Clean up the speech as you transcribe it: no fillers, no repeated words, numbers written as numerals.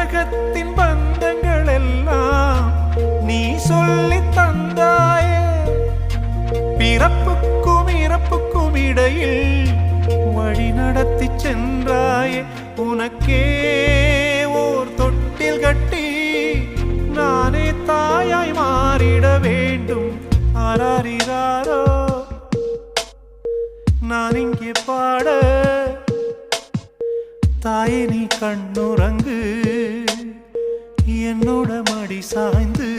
உலகத்தின் பந்தங்கள் எல்லாம் நீ சொல்லி தந்தாயே. பிறப்புக்கும் இறப்புக்கும் இடையில் வழி நடத்தி சென்றாயே. உனக்கே ஓர் தொட்டில் கட்டி நானே தாயாய் மாறிட வேண்டும். ஆராரிராரோ நான் இங்கே பாட, தாயே நீ கண்ணுறங்கு என்னோட மடி சாய்ந்து.